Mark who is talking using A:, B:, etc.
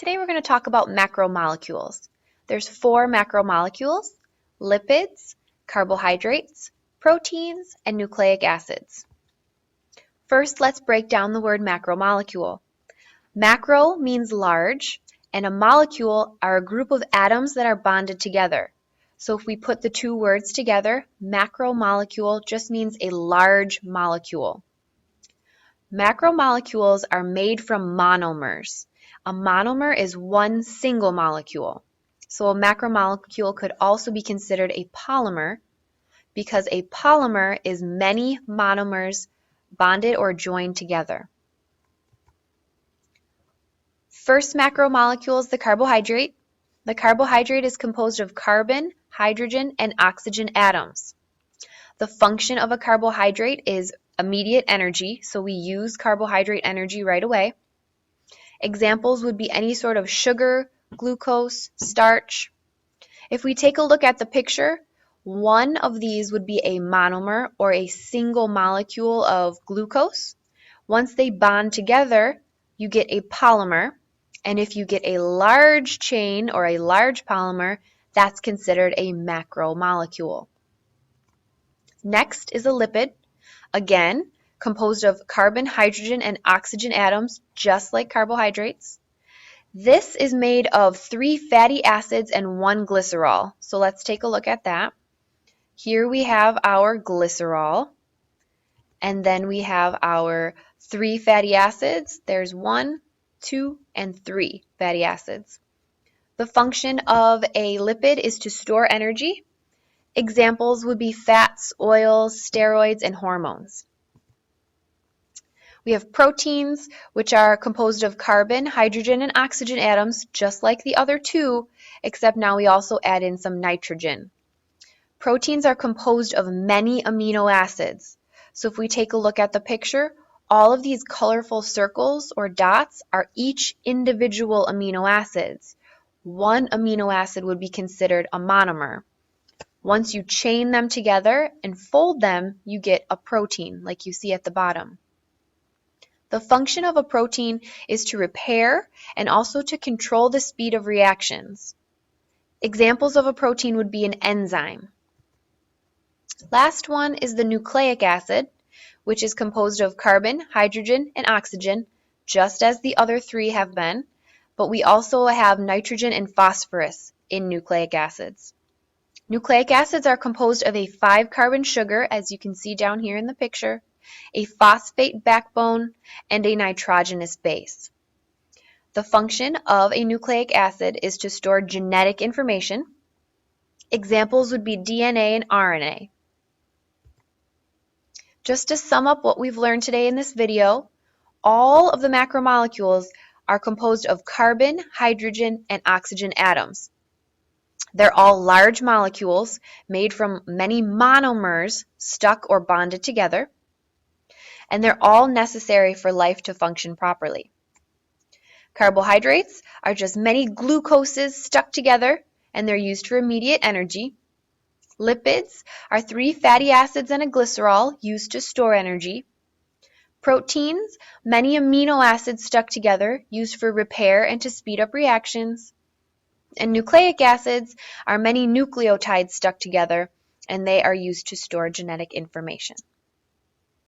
A: Today we're going to talk about macromolecules. There's 4 macromolecules: lipids, carbohydrates, proteins, and nucleic acids. First, let's break down the word macromolecule. Macro means large, and a molecule are a group of atoms that are bonded together. So if we put the two words together, macromolecule just means a large molecule. Macromolecules are made from monomers. A monomer is one single molecule. So a macromolecule could also be considered a polymer because a polymer is many monomers bonded or joined together. First macromolecule is the carbohydrate. The carbohydrate is composed of carbon, hydrogen, and oxygen atoms. The function of a carbohydrate is immediate energy, so we use carbohydrate energy right away. Examples would be any sort of sugar, glucose, starch. If we take a look at the picture, one of these would be a monomer or a single molecule of glucose. Once they bond together, you get a polymer. And if you get a large chain or a large polymer, that's considered a macromolecule. Next is a lipid. Again, composed of carbon, hydrogen, and oxygen atoms, just like carbohydrates. This is made of 3 fatty acids and 1 glycerol. So let's take a look at that. Here we have our glycerol, and then we have our 3 fatty acids. There's 1, 2, and 3 fatty acids. The function of a lipid is to store energy. Examples would be fats, oils, steroids, and hormones. We have proteins, which are composed of carbon, hydrogen, and oxygen atoms, just like the other 2, except now we also add in some nitrogen. Proteins are composed of many amino acids. So if we take a look at the picture, all of these colorful circles or dots are each individual amino acids. One amino acid would be considered a monomer. Once you chain them together and fold them, you get a protein, like you see at the bottom. The function of a protein is to repair and also to control the speed of reactions. Examples of a protein would be an enzyme. Last one is the nucleic acid, which is composed of carbon, hydrogen, and oxygen, just as the other 3 have been, but we also have nitrogen and phosphorus in nucleic acids. Nucleic acids are composed of a 5-carbon sugar, as you can see down here in the picture, a phosphate backbone, and a nitrogenous base. The function of a nucleic acid is to store genetic information. Examples would be DNA and RNA. Just to sum up what we've learned today in this video, all of the macromolecules are composed of carbon, hydrogen, and oxygen atoms. They're all large molecules made from many monomers stuck or bonded together, and they're all necessary for life to function properly. Carbohydrates are just many glucoses stuck together, and they're used for immediate energy. Lipids are 3 fatty acids and a glycerol used to store energy. Proteins, many amino acids stuck together used for repair and to speed up reactions. And nucleic acids are many nucleotides stuck together, and they are used to store genetic information.